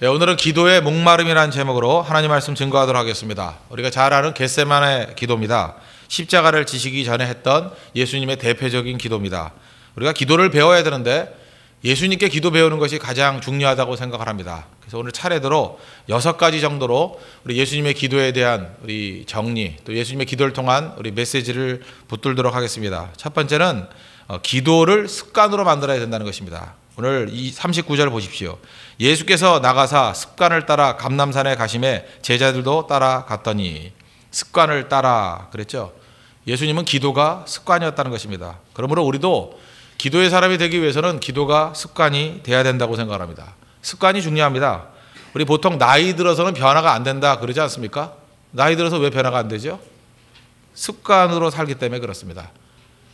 네, 오늘은 기도의 목마름이라는 제목으로 하나님 말씀 증거하도록 하겠습니다. 우리가 잘 아는 겟세마네 기도입니다. 십자가를 지시기 전에 했던 예수님의 대표적인 기도입니다. 우리가 기도를 배워야 되는데 예수님께 기도 배우는 것이 가장 중요하다고 생각을 합니다. 그래서 오늘 차례대로 6가지 정도로 우리 예수님의 기도에 대한 우리 정리, 또 예수님의 기도를 통한 우리 메시지를 붙들도록 하겠습니다. 첫 번째는 기도를 습관으로 만들어야 된다는 것입니다. 오늘 이 39절 보십시오. 예수께서 나가사 습관을 따라 감람산에 가심에 제자들도 따라갔더니. 습관을 따라 그랬죠. 예수님은 기도가 습관이었다는 것입니다. 그러므로 우리도 기도의 사람이 되기 위해서는 기도가 습관이 돼야 된다고 생각합니다. 습관이 중요합니다. 우리 보통 나이 들어서는 변화가 안 된다 그러지 않습니까? 나이 들어서 왜 변화가 안 되죠? 습관으로 살기 때문에 그렇습니다.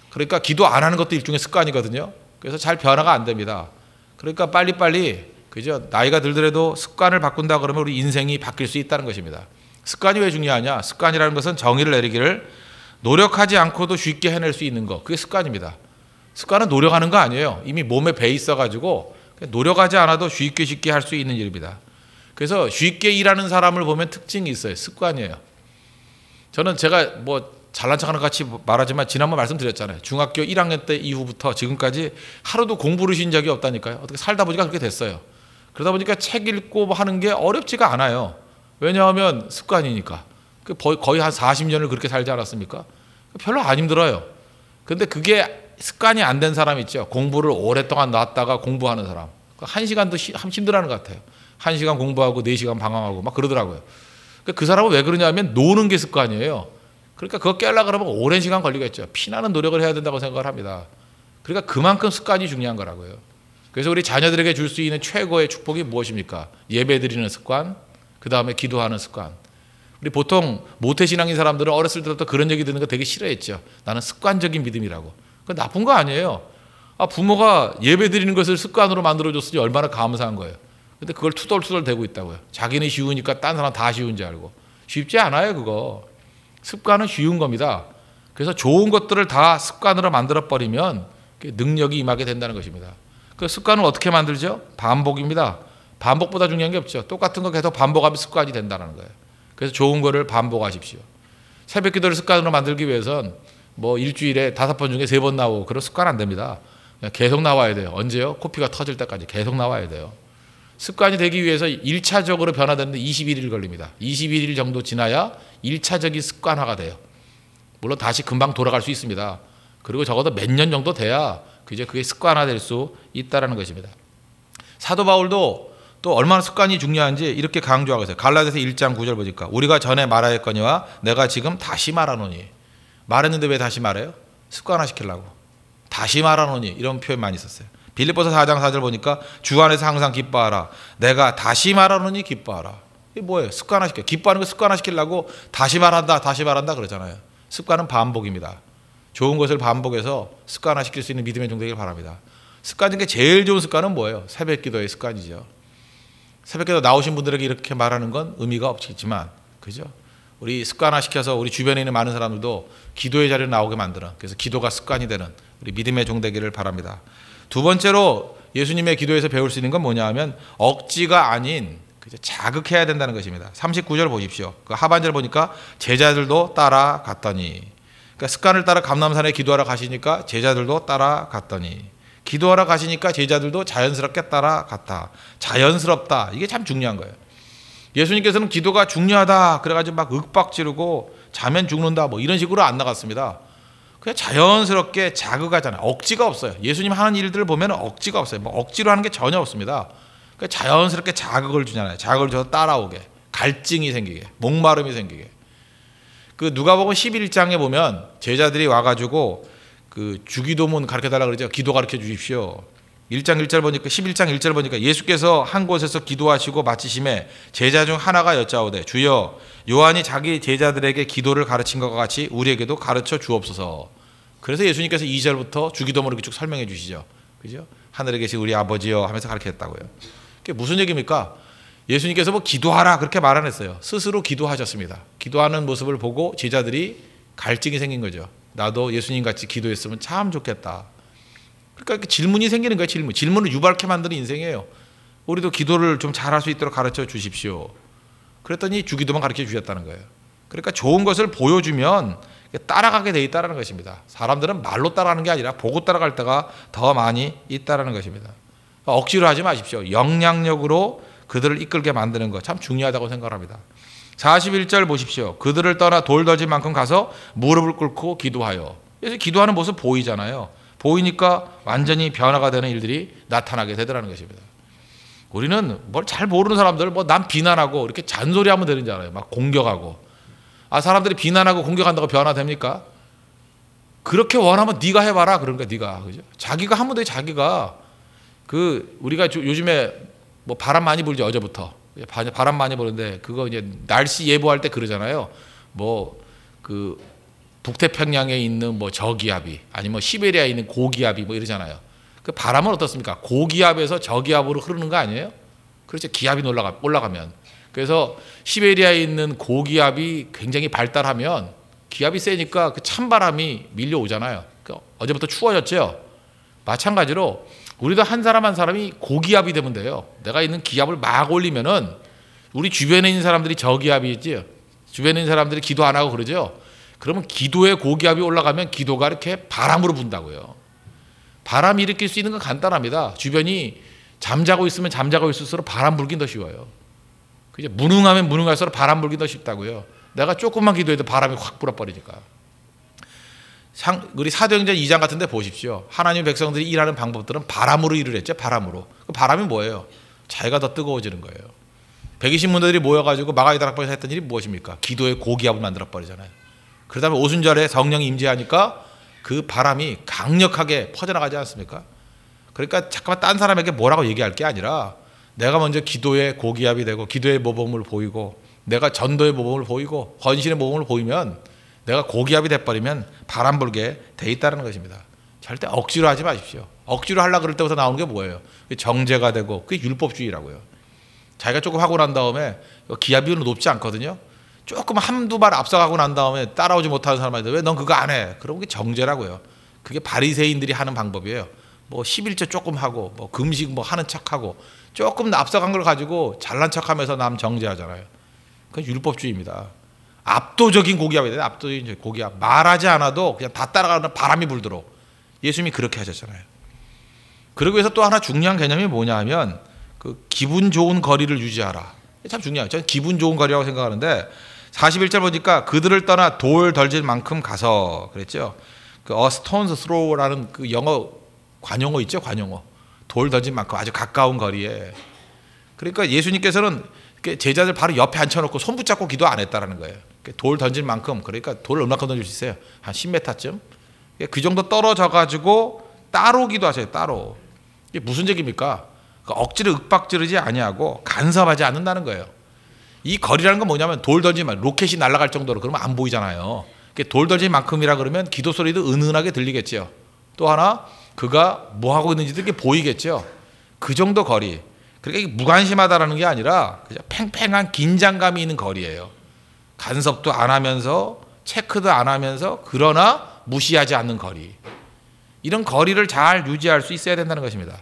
그러니까 기도 안 하는 것도 일종의 습관이거든요. 그래서 잘 변화가 안 됩니다. 그러니까 빨리빨리 그죠? 나이가 들더라도 습관을 바꾼다 그러면 우리 인생이 바뀔 수 있다는 것입니다. 습관이 왜 중요하냐? 습관이라는 것은 정의를 내리기를 노력하지 않고도 쉽게 해낼 수 있는 것. 그게 습관입니다. 습관은 노력하는 거 아니에요. 이미 몸에 배 있어가지고 노력하지 않아도 쉽게 할 수 있는 일입니다. 그래서 쉽게 일하는 사람을 보면 특징이 있어요. 습관이에요. 저는 제가 뭐 잘난 척하는 것 같이 말하지만 지난번 말씀드렸잖아요. 중학교 1학년 때 이후부터 지금까지 하루도 공부를 쉰 적이 없다니까요. 어떻게 살다 보니까 그렇게 됐어요. 그러다 보니까 책 읽고 하는 게 어렵지가 않아요. 왜냐하면 습관이니까. 거의 한 40년을 그렇게 살지 않았습니까? 별로 안 힘들어요. 근데 그게 습관이 안 된 사람 있죠. 공부를 오랫동안 놨다가 공부하는 사람. 1시간도 힘들어하는 것 같아요. 1시간 공부하고 4시간 방황하고 막 그러더라고요. 그 사람은 왜 그러냐면 노는 게 습관이에요. 그러니까 그거 깨려고 그러면 오랜 시간 걸리겠죠. 피나는 노력을 해야 된다고 생각을 합니다. 그러니까 그만큼 습관이 중요한 거라고요. 그래서 우리 자녀들에게 줄 수 있는 최고의 축복이 무엇입니까? 예배 드리는 습관, 그 다음에 기도하는 습관. 우리 보통 모태신앙인 사람들은 어렸을 때부터 그런 얘기 듣는 거 되게 싫어했죠. 나는 습관적인 믿음이라고. 그건 나쁜 거 아니에요. 부모가 예배 드리는 것을 습관으로 만들어줬으니 얼마나 감사한 거예요. 근데 그걸 투덜투덜 대고 있다고요. 자기는 쉬우니까 딴 사람 다 쉬운 줄 알고. 쉽지 않아요, 그거. 습관은 쉬운 겁니다. 그래서 좋은 것들을 다 습관으로 만들어버리면 능력이 임하게 된다는 것입니다. 그 습관은 어떻게 만들죠? 반복입니다. 반복보다 중요한 게 없죠. 똑같은 거 계속 반복하면 습관이 된다는 거예요. 그래서 좋은 거를 반복하십시오. 새벽 기도를 습관으로 만들기 위해선 뭐 일주일에 5번 중에 3번 나오고 그런 습관 안 됩니다. 그냥 계속 나와야 돼요. 언제요? 코피가 터질 때까지 계속 나와야 돼요. 습관이 되기 위해서 1차적으로 변화되는데 21일 걸립니다. 21일 정도 지나야 1차적인 습관화가 돼요. 물론 다시 금방 돌아갈 수 있습니다. 그리고 적어도 몇 년 정도 돼야 그게 습관화될 수 있다는 것입니다. 사도 바울도 또 얼마나 습관이 중요한지 이렇게 강조하고 있어요. 갈라디아서 1장 9절 보니까 우리가 전에 말하였거니와 내가 지금 다시 말하노니. 말했는데 왜 다시 말해요? 습관화시키려고. 다시 말하노니 이런 표현 많이 썼어요. 빌립보서 4장 4절 보니까 주 안에서 항상 기뻐하라. 내가 다시 말하노니 기뻐하라. 이게 뭐예요? 습관화시켜. 기뻐하는 거 습관화시키려고 다시 말한다 그러잖아요. 습관은 반복입니다. 좋은 것을 반복해서 습관화시킬 수 있는 믿음의 종 되길 바랍니다. 습관 중에 제일 좋은 습관은 뭐예요? 새벽 기도의 습관이죠. 새벽 기도 나오신 분들에게 이렇게 말하는 건 의미가 없겠지만, 그죠? 우리 습관화시켜서 우리 주변에 있는 많은 사람들도 기도의 자리에 나오게 만드는, 그래서 기도가 습관이 되는 우리 믿음의 종 되기를 바랍니다. 두 번째로 예수님의 기도에서 배울 수 있는 건 뭐냐 하면 억지가 아닌 자극해야 된다는 것입니다. 39절 보십시오. 그 하반절 보니까 제자들도 따라갔더니, 그러니까 습관을 따라 감람산에 기도하러 가시니까 제자들도 따라갔더니, 기도하러 가시니까 제자들도 자연스럽게 따라갔다. 자연스럽다. 이게 참 중요한 거예요. 예수님께서는 기도가 중요하다 그래가지고 막 윽박 지르고 자면 죽는다 뭐 이런 식으로 안 나갔습니다. 그냥 자연스럽게 자극하잖아요. 억지가 없어요. 예수님 하는 일들을 보면 억지가 없어요. 뭐 억지로 하는 게 전혀 없습니다. 그러니까 자연스럽게 자극을 주잖아요. 자극을 줘서 따라오게, 갈증이 생기게, 목마름이 생기게. 그 누가복음 11장에 보면 제자들이 와가지고 그 주기도문 가르쳐달라 그러죠. 기도 가르쳐 주십시오. 1장 1절 보니까 11장 1절 보니까 예수께서 한 곳에서 기도하시고 마치심에 제자 중 하나가 여짜오되 주여 요한이 자기 제자들에게 기도를 가르친 것과 같이 우리에게도 가르쳐 주옵소서. 그래서 예수님께서 2절부터 주기도문을 이렇게 쭉 설명해 주시죠. 그죠? 하늘에 계신 우리 아버지여 하면서 가르쳤다고요. 그게 무슨 얘기입니까? 예수님께서 뭐 기도하라 그렇게 말 안 했어요. 스스로 기도하셨습니다. 기도하는 모습을 보고 제자들이 갈증이 생긴 거죠. 나도 예수님 같이 기도했으면 참 좋겠다. 그러니까 질문이 생기는 거예요. 질문을 유발케 만드는 인생이에요. 우리도 기도를 좀 잘할 수 있도록 가르쳐 주십시오. 그랬더니 주기도만 가르쳐 주셨다는 거예요. 그러니까 좋은 것을 보여주면 따라가게 돼 있다는 것입니다. 사람들은 말로 따라가는 게 아니라 보고 따라갈 때가 더 많이 있다는 것입니다. 억지로 하지 마십시오. 영향력으로 그들을 이끌게 만드는 것 참 중요하다고 생각합니다. 41절 보십시오. 그들을 떠나 돌 던질 만큼 가서 무릎을 꿇고 기도하여. 그래서 기도하는 모습 보이잖아요. 보이니까 완전히 변화가 되는 일들이 나타나게 되더라는 것입니다. 우리는 뭘 잘 모르는 사람들 남 비난하고 이렇게 잔소리하면 되는 줄 알아요. 막 공격하고. 사람들이 비난하고 공격한다고 변화됩니까? 그렇게 원하면 네가 해봐라. 그러니까 네가 그죠? 자기가 하면 돼. 자기가 우리가 요즘에 바람 많이 불죠. 어제부터 바람 많이 부는데 그거 이제 날씨 예보할 때 그러잖아요. 북태평양에 있는 저기압이 아니면 시베리아에 있는 고기압이 이러잖아요. 그 바람은 어떻습니까? 고기압에서 저기압으로 흐르는 거 아니에요? 그렇죠. 기압이 올라가면. 그래서 시베리아에 있는 고기압이 굉장히 발달하면 기압이 세니까 그 찬바람이 밀려오잖아요. 어제부터 추워졌죠. 마찬가지로 우리도 한 사람 한 사람이 고기압이 되면 돼요. 내가 있는 기압을 막 올리면은 우리 주변에 있는 사람들이 저기압이 있지. 주변에 있는 사람들이 기도 안 하고 그러죠. 그러면 기도의 고기압이 올라가면 기도가 이렇게 바람으로 분다고요. 바람이 일으킬 수 있는 건 간단합니다. 주변이 잠자고 있으면 잠자고 있을수록 바람 불긴 더 쉬워요. 그죠? 무능하면 무능할수록 바람 불긴 더 쉽다고요. 내가 조금만 기도해도 바람이 확 불어버리니까. 우리 사도행전 2장 같은 데 보십시오. 하나님 백성들이 일하는 방법들은 바람으로 일을 했죠. 바람으로. 그 바람이 뭐예요? 자기가 더 뜨거워지는 거예요. 120문들이 모여가지고 마가이 다락방에서 했던 일이 무엇입니까? 기도의 고기압을 만들어버리잖아요. 그러다 보면 오순절에 성령이 임재하니까 그 바람이 강력하게 퍼져나가지 않습니까? 그러니까 잠깐만 딴 사람에게 뭐라고 얘기할 게 아니라 내가 먼저 기도의 고기압이 되고 기도의 모범을 보이고 내가 전도의 모범을 보이고 헌신의 모범을 보이면 내가 고기압이 돼버리면 바람 불게 돼 있다는 것입니다. 절대 억지로 하지 마십시오. 억지로 하려고 그럴 때부터 나오는 게 뭐예요? 정죄가 되고 그게 율법주의라고요. 자기가 조금 하고 난 다음에 기압이 높지 않거든요. 조금 한두 발 앞서가고 난 다음에 따라오지 못하는 사람한테 왜 넌 그거 안 해? 그럼 그게 정죄라고요. 그게 바리새인들이 하는 방법이에요. 11조 조금 하고 금식 하는 척하고 조금 앞서간 걸 가지고 잘난 척하면서 남 정죄하잖아요. 그건 율법주의입니다. 압도적인 고기압이 돼요. 압도적인 고기압. 말하지 않아도 그냥 다 따라가는 바람이 불도록 예수님이 그렇게 하셨잖아요. 그러기 위해서 또 하나 중요한 개념이 뭐냐 하면 기분 좋은 거리를 유지하라. 참 중요해요. 저는 기분 좋은 거리라고 생각하는데 41절 보니까 그들을 떠나 돌 던질 만큼 가서 그랬죠. A stone's throw라는 그 영어 관용어 있죠. 관용어. 돌 던질 만큼 아주 가까운 거리에. 그러니까 예수님께서는 제자들 바로 옆에 앉혀놓고 손 붙잡고 기도 안 했다라는 거예요. 돌 던질 만큼 그러니까 돌을 얼마큼 던질 수 있어요? 한 10m쯤. 그 정도 떨어져 가지고 따로 기도하세요. 따로. 이게 무슨 얘기입니까? 억지로 윽박지르지 아니하고 간섭하지 않는다는 거예요. 이 거리라는 건 뭐냐면 돌 던지면 로켓이 날아갈 정도로 그러면 안 보이잖아요. 돌 던질 만큼이라 그러면 기도 소리도 은은하게 들리겠죠. 또 하나 그가 뭐 하고 있는지도 이게 보이겠죠. 그 정도 거리. 그러니까 무관심하다라는 게 아니라 그냥 팽팽한 긴장감이 있는 거리예요. 간섭도 안 하면서 체크도 안 하면서 그러나 무시하지 않는 거리. 이런 거리를 잘 유지할 수 있어야 된다는 것입니다.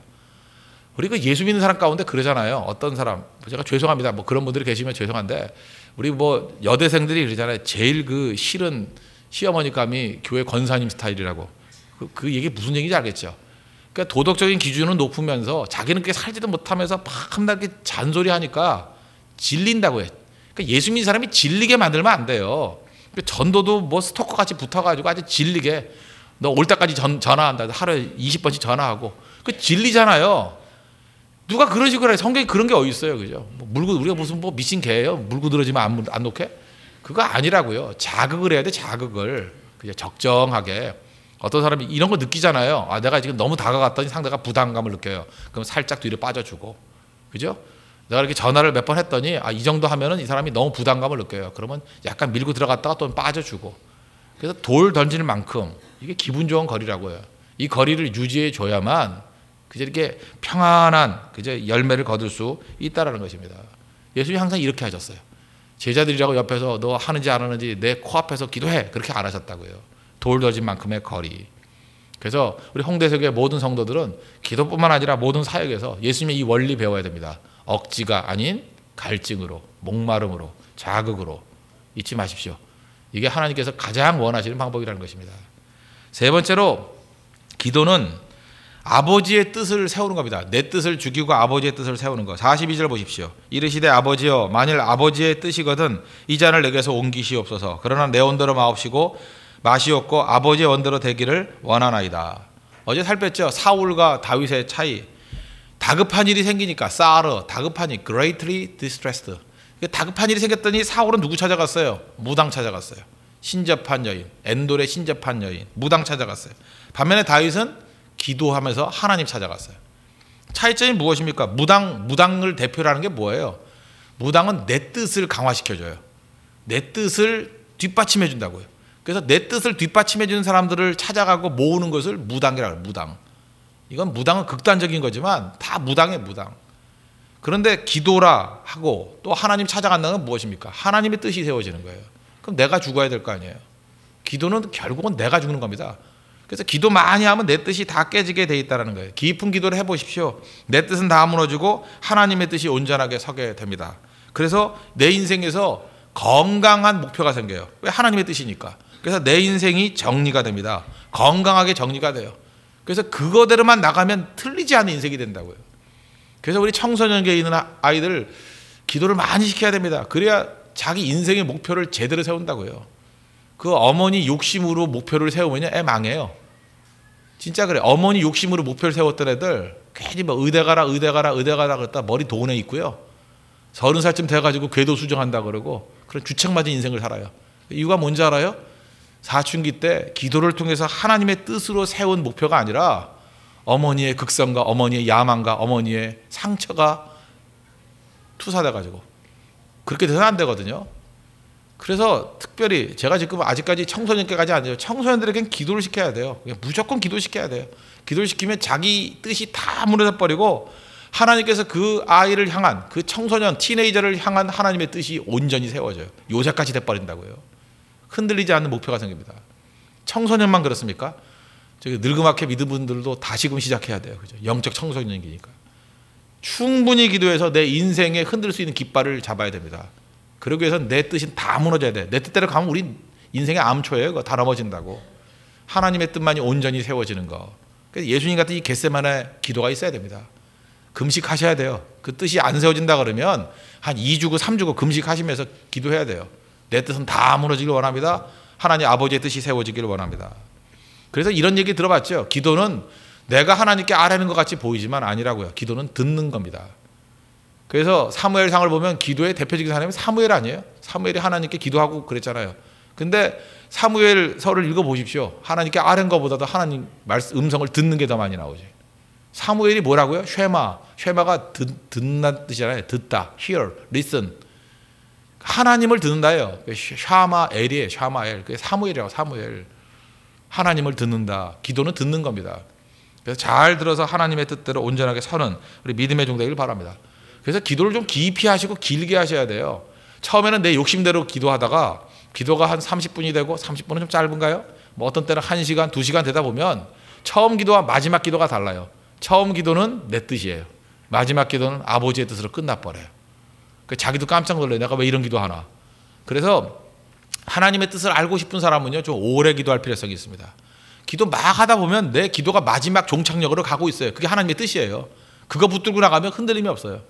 우리 예수 믿는 사람 가운데 그러잖아요. 어떤 사람, 제가 죄송합니다. 그런 분들이 계시면 죄송한데, 우리 여대생들이 그러잖아요. 제일 싫은 시어머니감이 교회 권사님 스타일이라고. 그 얘기 무슨 얘기인지 알겠죠? 그러니까 도덕적인 기준은 높으면서 자기는 꽤 살지도 못하면서 막 한날 잔소리 하니까 질린다고 해. 그러니까 예수 믿는 사람이 질리게 만들면 안 돼요. 전도도 스토커 같이 붙어가지고 아주 질리게, 너 올 때까지 전화한다. 하루에 20번씩 전화하고. 질리잖아요. 누가 그런 식으로 해? 성경에 그런 게 어디 있어요, 그죠? 우리가 무슨 미친 개예요? 물고 들어지면 안 놓게? 그거 아니라고요. 자극을 해야 돼, 자극을. 그냥 적정하게. 어떤 사람이 이런 거 느끼잖아요. 내가 지금 너무 다가갔더니 상대가 부담감을 느껴요. 그럼 살짝 뒤로 빠져주고, 그죠? 내가 이렇게 전화를 몇 번 했더니 이 정도 하면은 이 사람이 너무 부담감을 느껴요. 그러면 약간 밀고 들어갔다가 또 빠져주고. 그래서 돌 던지는 만큼 이게 기분 좋은 거리라고요. 이 거리를 유지해 줘야만 그저 이렇게 평안한 그저 열매를 거둘 수 있다라는 것입니다. 예수님이 항상 이렇게 하셨어요. 제자들이라고 옆에서 너 하는지 안 하는지 내 코앞에서 기도해. 그렇게 안 하셨다고요. 돌 던진 만큼의 거리. 그래서 우리 홍대석의 모든 성도들은 기도뿐만 아니라 모든 사역에서 예수님의 이 원리 배워야 됩니다. 억지가 아닌 갈증으로, 목마름으로, 자극으로. 잊지 마십시오. 이게 하나님께서 가장 원하시는 방법이라는 것입니다. 세 번째로 기도는 아버지의 뜻을 세우는 겁니다. 내 뜻을 죽이고 아버지의 뜻을 세우는 것. 42절 보십시오. 이르시되 아버지여 만일 아버지의 뜻이거든 이 잔을 내게서 옮기시옵소서. 그러나 내 원대로 마옵시고 마시옵고 아버지의 원대로 되기를 원하나이다. 어제 살폈죠. 사울과 다윗의 차이. 다급한 일이 생기니까 사르, 다급한 일, greatly distressed. 다급한 일이 생겼더니 사울은 누구 찾아갔어요? 무당 찾아갔어요. 신접한 여인, 엔돌의 신접한 여인, 무당 찾아갔어요. 반면에 다윗은 기도하면서 하나님 찾아갔어요. 차이점이 무엇입니까? 무당을 대표로 하는 게 뭐예요? 무당은 내 뜻을 강화시켜줘요. 내 뜻을 뒷받침해 준다고요. 그래서 내 뜻을 뒷받침해 주는 사람들을 찾아가고 모으는 것을 무당이라고 해요. 무당. 이건 무당은 극단적인 거지만 다 무당이에요. 무당. 그런데 기도라 하고 또 하나님 찾아간다는 건 무엇입니까? 하나님의 뜻이 세워지는 거예요. 그럼 내가 죽어야 될 거 아니에요. 기도는 결국은 내가 죽는 겁니다. 그래서 기도 많이 하면 내 뜻이 다 깨지게 돼 있다는 거예요. 깊은 기도를 해보십시오. 내 뜻은 다 무너지고 하나님의 뜻이 온전하게 서게 됩니다. 그래서 내 인생에서 건강한 목표가 생겨요. 왜? 하나님의 뜻이니까. 그래서 내 인생이 정리가 됩니다. 건강하게 정리가 돼요. 그래서 그거대로만 나가면 틀리지 않은 인생이 된다고요. 그래서 우리 청소년기에 있는 아이들 기도를 많이 시켜야 됩니다. 그래야 자기 인생의 목표를 제대로 세운다고요. 그 어머니 욕심으로 목표를 세우면 애 망해요. 진짜 그래. 어머니 욕심으로 목표를 세웠던 애들 괜히 뭐 의대 가라 그랬다 머리 도운에 있고요. 30살쯤 돼가지고 궤도 수정한다 그러고 그런 주책맞은 인생을 살아요. 이유가 뭔지 알아요? 사춘기 때 기도를 통해서 하나님의 뜻으로 세운 목표가 아니라 어머니의 극성과 어머니의 야망과 어머니의 상처가 투사돼가지고 그렇게 돼서는 안 되거든요. 그래서 특별히 제가 지금 아직까지 청소년께까지 안 돼요. 청소년들에겐 기도를 시켜야 돼요. 무조건 기도시켜야 돼요. 기도를 시키면 자기 뜻이 다 무너져 버리고 하나님께서 그 아이를 향한 그 청소년 티네이저를 향한 하나님의 뜻이 온전히 세워져요. 요새까지 돼버린다고요. 흔들리지 않는 목표가 생깁니다. 청소년만 그렇습니까? 저기 늙음하게 믿은 분들도 다시금 시작해야 돼요. 그죠? 영적 청소년기니까. 충분히 기도해서 내 인생에 흔들 수 있는 깃발을 잡아야 됩니다. 그러기 위해서는 내 뜻이 다 무너져야 돼. 내 뜻대로 가면 우리 인생의 암초예요. 그거 다 넘어진다고. 하나님의 뜻만이 온전히 세워지는 거. 그래서 예수님 같은 이 겟세마네 기도가 있어야 됩니다. 금식하셔야 돼요. 그 뜻이 안 세워진다 그러면 한 2주고 3주고 금식하시면서 기도해야 돼요. 내 뜻은 다 무너지길 원합니다. 하나님 아버지의 뜻이 세워지길 원합니다. 그래서 이런 얘기 들어봤죠. 기도는 내가 하나님께 아뢰는 것 같이 보이지만 아니라고요. 기도는 듣는 겁니다. 그래서 사무엘상을 보면 기도의 대표적인 사람이 사무엘 아니에요? 사무엘이 하나님께 기도하고 그랬잖아요. 근데 사무엘서를 읽어보십시오. 하나님께 아뢰는 것보다도 하나님 음성을 듣는 게 더 많이 나오지. 사무엘이 뭐라고요? 쉐마가 듣는 뜻이잖아요. 듣다, hear, listen. 하나님을 듣는다예요. 샤마엘이에요. 샤마엘. 그게 사무엘이라고. 사무엘. 하나님을 듣는다. 기도는 듣는 겁니다. 그래서 잘 들어서 하나님의 뜻대로 온전하게 서는 우리 믿음의 종 되기를 바랍니다. 그래서 기도를 좀 깊이 하시고 길게 하셔야 돼요. 처음에는 내 욕심대로 기도하다가 기도가 한 30분이 되고 30분은 좀 짧은가요? 뭐 어떤 때는 1시간, 2시간 되다 보면 처음 기도와 마지막 기도가 달라요. 처음 기도는 내 뜻이에요. 마지막 기도는 아버지의 뜻으로 끝나버려요. 자기도 깜짝 놀라요. 내가 왜 이런 기도하나. 그래서 하나님의 뜻을 알고 싶은 사람은요, 좀 오래 기도할 필요성이 있습니다. 기도 막 하다 보면 내 기도가 마지막 종착역으로 가고 있어요. 그게 하나님의 뜻이에요. 그거 붙들고 나가면 흔들림이 없어요.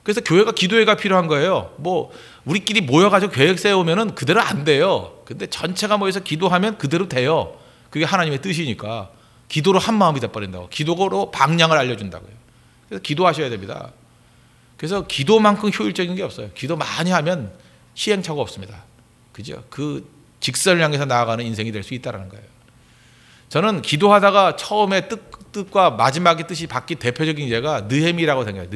그래서 교회가 기도회가 필요한 거예요. 뭐 우리끼리 모여가지고 계획 세우면은 그대로 안 돼요. 근데 전체가 모여서 기도하면 그대로 돼요. 그게 하나님의 뜻이니까. 기도로 한 마음이 돼버린다고. 기도로 방향을 알려준다고요. 그래서 기도하셔야 됩니다. 그래서 기도만큼 효율적인 게 없어요. 기도 많이 하면 시행착오가 없습니다. 그죠? 그 직선을 향해서 나아가는 인생이 될 수 있다는 거예요. 저는 기도하다가 처음에 뜻과 마지막의 뜻이 바뀐 대표적인 예가 느헤미야라고 생각해요.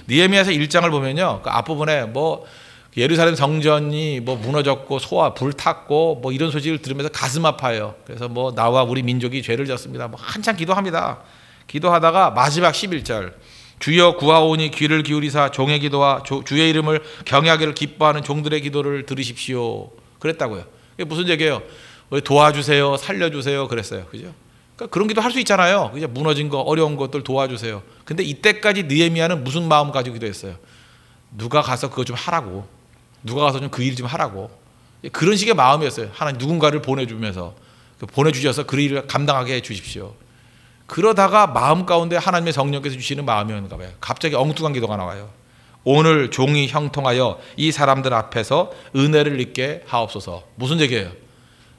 느헤미야에서 1장을 보면요, 그 앞부분에 뭐 예루살렘 성전이 뭐 무너졌고 소화 불탔고 뭐 이런 소식을 들으면서 가슴 아파요. 그래서 뭐 나와 우리 민족이 죄를 졌습니다. 뭐 한참 기도합니다. 기도하다가 마지막 11절 주여 구하오니 귀를 기울이사 종의 기도와 주의 이름을 경외하기를 기뻐하는 종들의 기도를 들으십시오. 그랬다고요. 이게 무슨 얘기예요? 도와주세요, 살려주세요 그랬어요. 그죠? 그러니까 그런 기도 할 수 있잖아요. 이제 무너진 거, 어려운 것들 도와주세요. 근데 이때까지 느헤미야는 무슨 마음 가지고 기도했어요? 누가 가서 그거 좀 하라고. 누가 가서 좀 그 일 좀 하라고. 그런 식의 마음이었어요. 하나님 누군가를 보내주면서 보내주셔서 그 일을 감당하게 해주십시오. 그러다가 마음 가운데 하나님의 성령께서 주시는 마음이었는가 봐요. 갑자기 엉뚱한 기도가 나와요. 오늘 종이 형통하여 이 사람들 앞에서 은혜를 입게 하옵소서. 무슨 얘기예요?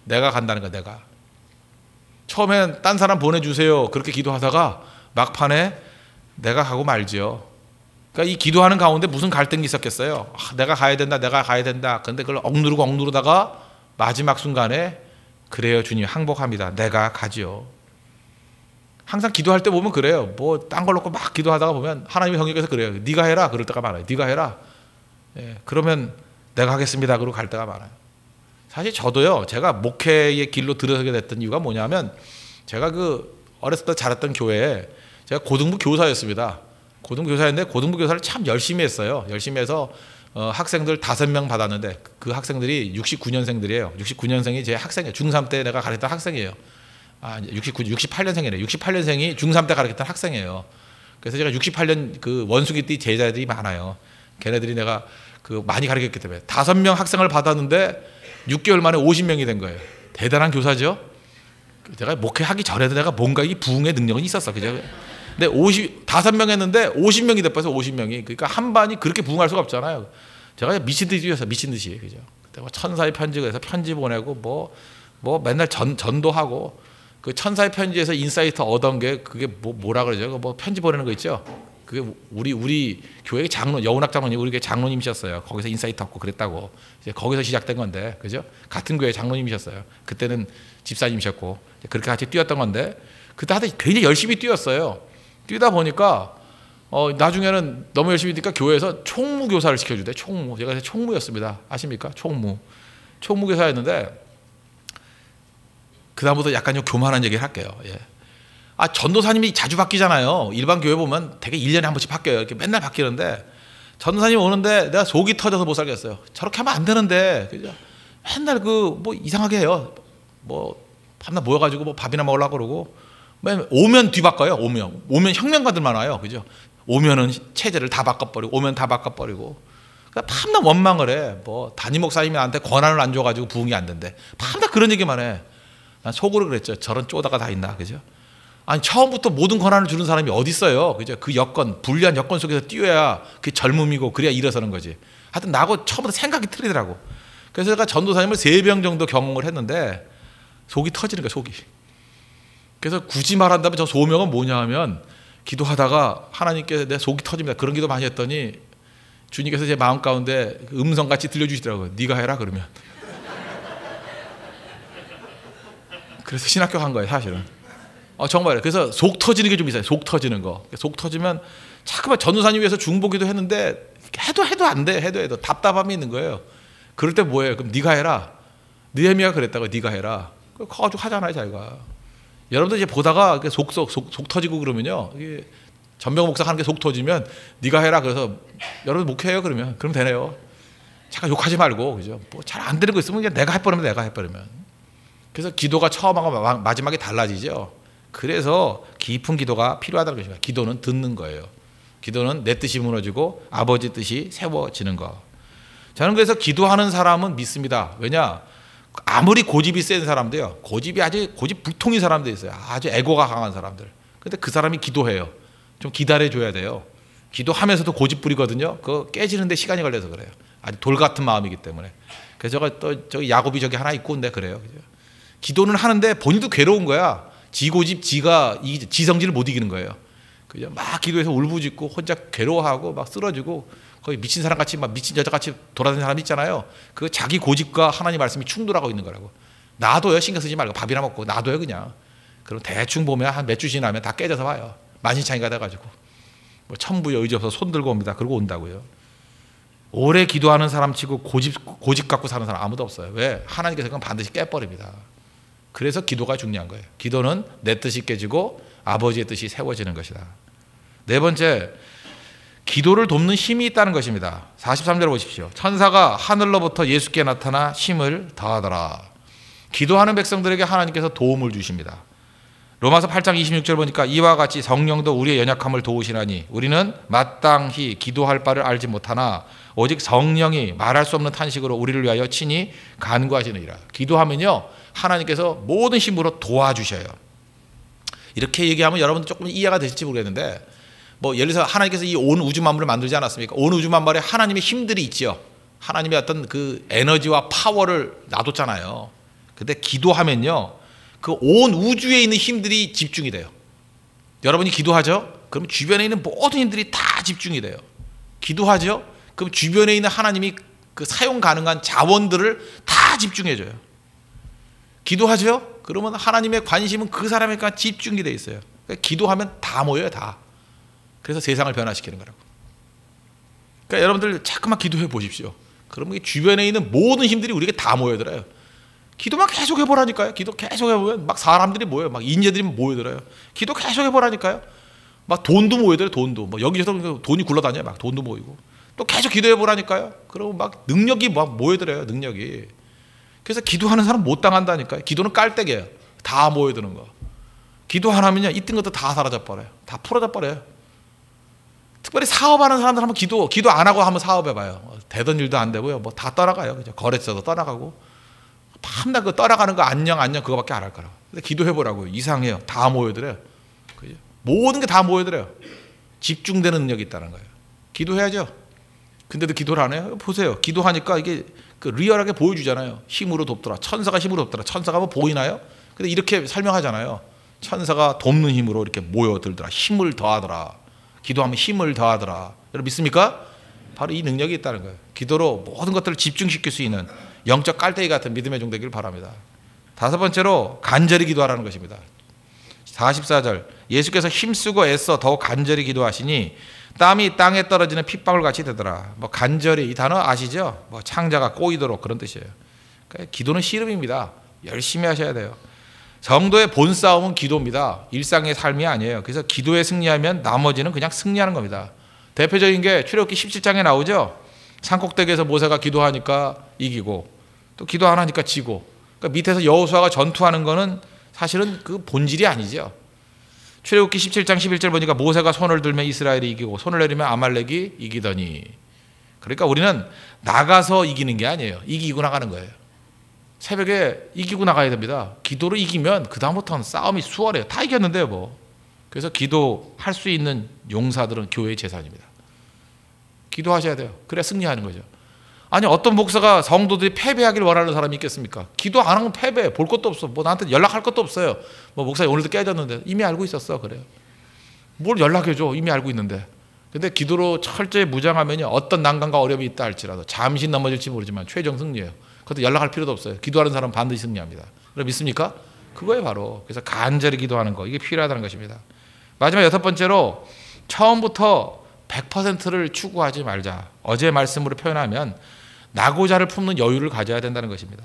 내가 간다는 거야. 내가. 처음엔 딴 사람 보내주세요 그렇게 기도하다가 막판에 내가 가고 말지요. 그러니까 이 기도하는 가운데 무슨 갈등이 있었겠어요. 내가 가야 된다, 내가 가야 된다. 그런데 그걸 억누르다가 마지막 순간에 그래요 주님 항복합니다. 내가 가지요. 항상 기도할 때 보면 그래요. 뭐 딴 걸 놓고 막 기도하다가 보면 하나님의 성령께서 그래요. 네가 해라 그럴 때가 많아요. 네가 해라. 예, 그러면 내가 하겠습니다 그러고 갈 때가 많아요. 사실 저도요, 제가 목회의 길로 들어서게 됐던 이유가 뭐냐면, 제가 그 어렸을 때 자랐던 교회에 제가 고등부 교사였습니다. 고등부 교사였는데 고등부 교사를 참 열심히 했어요. 열심히 해서 학생들 5명 받았는데 그 학생들이 69년생들이에요. 69년생이 제 학생이에요. 중3 때 내가 가르쳤던 학생이에요. 68년생이래요. 68년생이 중3 때 가르쳤던 학생이에요. 그래서 제가 68년 그 원숭이띠 제자들이 많아요. 걔네들이 내가 그 많이 가르쳤기 때문에 5명 학생을 받았는데 6개월 만에 50명이 된 거예요. 대단한 교사죠. 제가 목회하기 전에도 내가 뭔가 이 부흥의 능력은 있었어. 그죠? 근데 5명 했는데 50명이 됐어요. 50명이. 그러니까 한 반이 그렇게 부흥할 수가 없잖아요. 제가 미친 듯이 뛰었어요. 미친 듯이. 그죠? 그때 뭐 천사의 편지가 해서 편지 보내고 뭐 맨날 전도하고 그 천사의 편지에서 인사이트 얻은 게 그게 뭐라 그러죠? 뭐 편지 보내는 거 있죠? 그게 우리 교회 장로 여운학 장로님 우리 교회 장로님이셨어요. 거기서 인사이트 얻고 그랬다고. 이제 거기서 시작된 건데, 그죠? 같은 교회 장로님이셨어요. 그때는 집사님이셨고 그렇게 같이 뛰었던 건데 그때 하여튼 굉장히 열심히 뛰었어요. 뛰다 보니까 나중에는 너무 열심히 뛰니까 교회에서 총무 교사를 시켜주대. 총무. 제가 총무였습니다. 아십니까? 총무 교사였는데 그 다음부터 약간 좀 교만한 얘기를 할게요. 예. 전도사님이 자주 바뀌잖아요. 일반 교회 보면 되게 1년에 한 번씩 바뀌어요. 이렇게 맨날 바뀌는데 전도사님 오는데 내가 속이 터져서 못 살겠어요. 저렇게 하면 안 되는데, 그죠? 맨날 뭐 이상하게 해요. 뭐 밤낮 모여가지고 뭐 밥이나 먹으려고 그러고 오면 뒤바꿔요. 오면 혁명가들만 와요. 그죠? 오면은 체제를 다 바꿔버리고 오면 다 바꿔버리고. 그러니까 밤낮 원망을 해. 뭐 담임 목사님이 나한테 권한을 안 줘가지고 부흥이 안 된대. 밤낮 그런 얘기만 해. 난 속으로 그랬죠. 저런 쪼다가 다 있나, 그죠? 아니 처음부터 모든 권한을 주는 사람이 어디 있어요, 그죠? 그 여건, 불리한 여건 속에서 뛰어야 그게 젊음이고 그래야 일어서는 거지. 하여튼 나하고 처음부터 생각이 틀리더라고. 그래서 제가 전도사님을 3병 정도 경험을 했는데 속이 터지는 거야, 속이. 그래서 굳이 말한다면 저 소명은 뭐냐 하면 기도하다가 하나님께서 내 속이 터집니다. 그런 기도 많이 했더니 주님께서 제 마음 가운데 음성같이 들려주시더라고요. 네가 해라 그러면. 그래서 신학교 간 거예요, 사실은. 정말요. 그래서 속 터지는 게 좀 있어요. 속 터지는 거. 속 터지면 자꾸만 전도사님 위해서 중보기도 했는데 해도 안 돼. 해도 답답함이 있는 거예요. 그럴 때 뭐예요? 그럼 네가 해라. 느헤미야가 그랬다고. 네가 해라. 가지고 하잖아요, 자기가. 여러분들 이제 보다가 속 터지고 그러면요. 이게 전병 목사 하는 게 속 터지면 네가 해라. 그래서 여러분 목회해요 그러면. 그럼 되네요. 잠깐 욕하지 말고, 그죠? 뭐 잘 안 되는 거 있으면 그냥 내가 해버리면 내가 해버리면. 그래서 기도가 처음하고 마지막에 달라지죠. 그래서 깊은 기도가 필요하다는 것입니다. 기도는 듣는 거예요. 기도는 내 뜻이 무너지고 아버지 뜻이 세워지는 거. 저는 그래서 기도하는 사람은 믿습니다. 왜냐? 아무리 고집이 센 사람도요. 고집 불통인 사람도 있어요. 아주 에고가 강한 사람들. 근데 그 사람이 기도해요. 좀 기다려줘야 돼요. 기도하면서도 고집 부리거든요. 그거 깨지는데 시간이 걸려서 그래요. 아주 돌 같은 마음이기 때문에. 그래서 저기 야곱이 저기 하나 있고 근데 그래요. 기도는 하는데 본인도 괴로운 거야. 지 고집, 지 성질을 못 이기는 거예요. 그죠? 막 기도해서 울부짖고 혼자 괴로워하고 막 쓰러지고 거의 미친 사람 같이 막 미친 여자 같이 돌아다니는 사람 있잖아요. 그 자기 고집과 하나님 말씀이 충돌하고 있는 거라고. 놔둬요. 신경 쓰지 말고 밥이나 먹고 놔둬요 그냥. 그럼 대충 보면 한 몇 주 지나면 다 깨져서 와요. 만신창이가 돼가지고 뭐 천부의 의지 없어서 손 들고 옵니다. 그러고 온다고요. 오래 기도하는 사람 치고 고집 갖고 사는 사람 아무도 없어요. 왜? 하나님께서 그건 반드시 깨버립니다. 그래서 기도가 중요한 거예요. 기도는 내 뜻이 깨지고 아버지의 뜻이 세워지는 것이다. 4번째, 기도를 돕는 힘이 있다는 것입니다. 43절 보십시오. 천사가 하늘로부터 예수께 나타나 힘을 더하더라. 기도하는 백성들에게 하나님께서 도움을 주십니다. 로마서 8장 26절 보니까 이와 같이 성령도 우리의 연약함을 도우시나니 우리는 마땅히 기도할 바를 알지 못하나 오직 성령이 말할 수 없는 탄식으로 우리를 위하여 친히 간구하시느니라. 기도하면요 하나님께서 모든 힘으로 도와주셔요. 이렇게 얘기하면 여러분들 조금 이해가 되실지 모르겠는데, 뭐 예를 들어서 하나님께서 이 온 우주 만물을 만들지 않았습니까? 온 우주 만물에 하나님의 힘들이 있죠. 하나님의 어떤 그 에너지와 파워를 놔뒀잖아요. 근데 기도하면요 그 온 우주에 있는 힘들이 집중이 돼요. 여러분이 기도하죠? 그럼 주변에 있는 모든 힘들이 다 집중이 돼요. 기도하죠? 그럼 주변에 있는 하나님이 그 사용 가능한 자원들을 다 집중해줘요. 기도하죠? 그러면 하나님의 관심은 그 사람에게 집중이 돼 있어요. 그러니까 기도하면 다 모여요, 다. 그래서 세상을 변화시키는 거라고. 그러니까 여러분들 자꾸만 기도해 보십시오. 그러면 주변에 있는 모든 힘들이 우리에게 다 모여들어요. 기도만 계속 해보라니까요. 기도 계속 해보면 막 사람들이 모여요. 막 인재들이 모여들어요. 기도 계속 해보라니까요. 막 돈도 모여들어요. 돈도. 뭐 여기저기서 돈이 굴러다녀요. 막 돈도 모이고. 또 계속 기도해보라니까요. 그러면 막 능력이 막 모여들어요. 능력이. 그래서 기도하는 사람 못 당한다니까요. 기도는 깔때기예요. 다 모여드는 거. 기도 하나면요 있던 것도 다 사라져버려요. 다 풀어져버려요. 특별히 사업하는 사람들 한번 기도 안 하고 한번 사업해봐요. 되던 일도 안 되고요. 뭐 다 떠나가요. 그죠? 거래처도 떠나가고. 밤낮 그 떠나가는 거 안녕 그거밖에 안 할 거라고. 근데 기도해보라고요. 이상해요. 다 모여들어요. 그죠? 모든 게 다 모여들어요. 집중되는 능력이 있다는 거예요. 기도해야죠. 근데도 기도를 안 해요? 보세요. 기도하니까 이게 그 리얼하게 보여주잖아요. 힘으로 돕더라. 천사가 힘으로 돕더라. 천사가 뭐 보이나요? 근데 이렇게 설명하잖아요. 천사가 돕는 힘으로 이렇게 모여들더라. 힘을 더하더라. 기도하면 힘을 더하더라. 여러분 믿습니까? 바로 이 능력이 있다는 거예요. 기도로 모든 것들을 집중시킬 수 있는 영적 깔때기 같은 믿음의 종 되기를 바랍니다. 다섯 번째로 간절히 기도하라는 것입니다. 44절 예수께서 힘쓰고 애써 더욱 간절히 기도하시니 땀이 땅에 떨어지는 핏방울 같이 되더라. 뭐 간절히 이 단어 아시죠? 뭐 창자가 꼬이도록 그런 뜻이에요. 그러니까 기도는 씨름입니다. 열심히 하셔야 돼요. 성도의 본 싸움은 기도입니다. 일상의 삶이 아니에요. 그래서 기도에 승리하면 나머지는 그냥 승리하는 겁니다. 대표적인 게 출애굽기 17장에 나오죠. 산꼭대기에서 모세가 기도하니까 이기고 또 기도 안 하니까 지고. 그러니까 밑에서 여호수아가 전투하는 거는 사실은 그 본질이 아니죠. 출애굽기 17장 11절 보니까 모세가 손을 들면 이스라엘이 이기고 손을 내리면 아말렉이 이기더니. 그러니까 우리는 나가서 이기는 게 아니에요. 이기고 나가는 거예요. 새벽에 이기고 나가야 됩니다. 기도로 이기면 그 다음부터는 싸움이 수월해요. 다 이겼는데요 뭐. 그래서 기도할 수 있는 용사들은 교회의 재산입니다. 기도하셔야 돼요. 그래야 승리하는 거죠. 아니 어떤 목사가 성도들이 패배하길 원하는 사람이 있겠습니까? 기도 안 하면 패배. 볼 것도 없어. 뭐 나한테 연락할 것도 없어요. 뭐 목사님 오늘도 깨졌는데 이미 알고 있었어. 그래요. 뭘 연락해줘. 이미 알고 있는데. 근데 기도로 철저히 무장하면요 어떤 난관과 어려움이 있다 할지라도 잠시 넘어질지 모르지만 최종 승리예요. 그것도 연락할 필요도 없어요. 기도하는 사람은 반드시 승리합니다. 그럼 믿습니까? 그거예요 바로. 그래서 간절히 기도하는 거 이게 필요하다는 것입니다. 마지막 여섯 번째로 처음부터 100%를 추구하지 말자. 어제 말씀으로 표현하면 나고자를 품는 여유를 가져야 된다는 것입니다.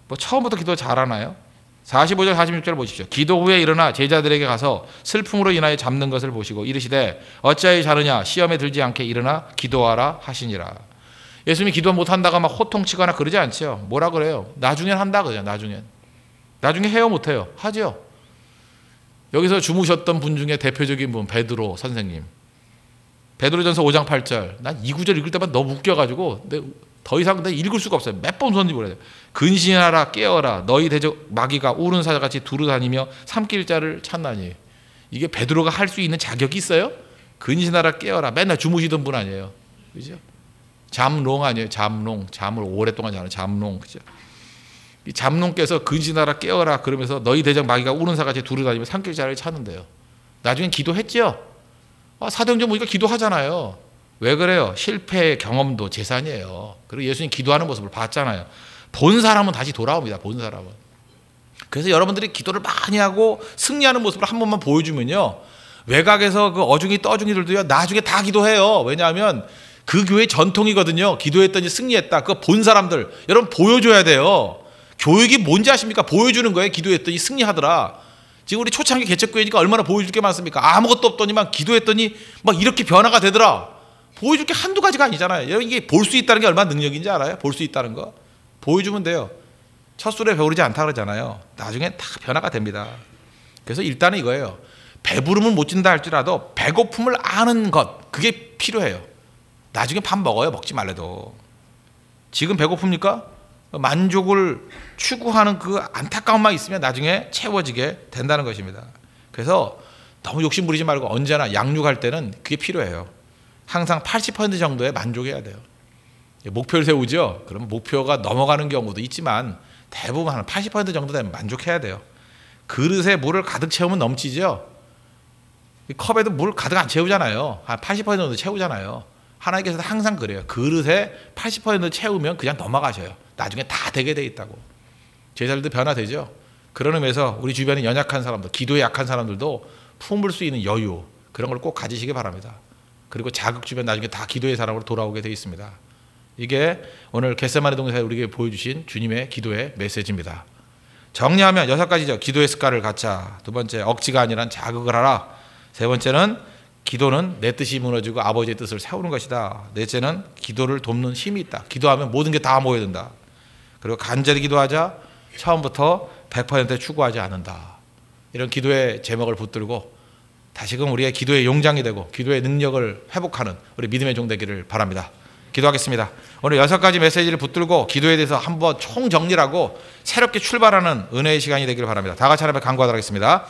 뭐 처음부터 기도 잘하나요? 45절 46절 보십시오. 기도 후에 일어나 제자들에게 가서 슬픔으로 인하여 잡는 것을 보시고 이르시되 어찌하여 자느냐 시험에 들지 않게 일어나 기도하라 하시니라. 예수님이 기도 못한다가 막 호통치거나 그러지 않죠. 뭐라 그래요? 나중엔 한다 그죠. 나중에 해요 못해요? 하죠. 여기서 주무셨던 분 중에 대표적인 분 베드로 선생님. 베드로전서 5장 8절. 난 이 구절 읽을 때만 너무 웃겨가지고 더 이상 내가 읽을 수가 없어요. 몇 번 썼는지 모르겠어요. 근신하라 깨어라 너희 대적 마귀가 우는 사자같이 두루다니며 삼킬 자를 찾나니. 이게 베드로가 할 수 있는 자격이 있어요? 근신하라 깨어라. 맨날 주무시던 분 아니에요. 그죠? 잠롱 아니에요. 잠을 오랫동안 자는 잠롱. 그죠? 이 잠롱께서 근신하라 깨어라 그러면서 너희 대적 마귀가 우는 사자같이 두루다니며 삼킬 자를 찾는데요. 나중엔 기도했죠. 사도행전 보니까 기도하잖아요. 왜 그래요? 실패의 경험도 재산이에요. 그리고 예수님 기도하는 모습을 봤잖아요. 본 사람은 다시 돌아옵니다. 본 사람은. 그래서 여러분들이 기도를 많이 하고 승리하는 모습을 한 번만 보여주면요. 외곽에서 그 어중이 떠중이들도요. 나중에 다 기도해요. 왜냐하면 그 교회 전통이거든요. 기도했더니 승리했다. 그거 본 사람들. 여러분 보여줘야 돼요. 교육이 뭔지 아십니까? 보여주는 거예요. 기도했더니 승리하더라. 지금 우리 초창기 개척교회니까 얼마나 보여줄 게 많습니까? 아무것도 없더니만 기도했더니 막 이렇게 변화가 되더라. 보여줄 게 한두 가지가 아니잖아요. 여러분 이게 볼 수 있다는 게 얼마나 능력인지 알아요? 볼 수 있다는 거. 보여주면 돼요. 첫 술에 배우르지 않다 그러잖아요. 나중에 다 변화가 됩니다. 그래서 일단은 이거예요. 배부름을 못 준다 할지라도 배고픔을 아는 것, 그게 필요해요. 나중에 밥 먹어요. 먹지 말래도. 지금 배고픕니까? 만족을 추구하는 그 안타까움만 있으면 나중에 채워지게 된다는 것입니다. 그래서 너무 욕심 부리지 말고 언제나 양육할 때는 그게 필요해요. 항상 80% 정도에 만족해야 돼요. 목표를 세우죠. 그러면 목표가 넘어가는 경우도 있지만 대부분 한 80% 정도 되면 만족해야 돼요. 그릇에 물을 가득 채우면 넘치죠. 컵에도 물 가득 안 채우잖아요. 한 80% 정도 채우잖아요. 하나님께서도 항상 그래요. 그릇에 80% 채우면 그냥 넘어가셔요. 나중에 다 되게 돼 있다고. 제자들도 변화되죠. 그런 의미에서 우리 주변에 연약한 사람들, 기도에 약한 사람들도 품을 수 있는 여유, 그런 걸 꼭 가지시기 바랍니다. 그리고 자극 주면 나중에 다 기도의 사람으로 돌아오게 되어 있습니다. 이게 오늘 겟세마네 동산에 우리에게 보여주신 주님의 기도의 메시지입니다. 정리하면 6가지죠. 기도의 습관을 갖자. 두 번째, 억지가 아니란 자극을 하라. 세 번째는 기도는 내 뜻이 무너지고 아버지의 뜻을 세우는 것이다. 넷째는 기도를 돕는 힘이 있다. 기도하면 모든 게 다 모여든다. 그리고 간절히 기도하자. 처음부터 100% 추구하지 않는다. 이런 기도의 제목을 붙들고 다시금 우리의 기도의 용장이 되고 기도의 능력을 회복하는 우리 믿음의 종 되기를 바랍니다. 기도하겠습니다. 오늘 6가지 메시지를 붙들고 기도에 대해서 한번 총정리하고 새롭게 출발하는 은혜의 시간이 되기를 바랍니다. 다 같이 하나님께 간구하도록 하겠습니다.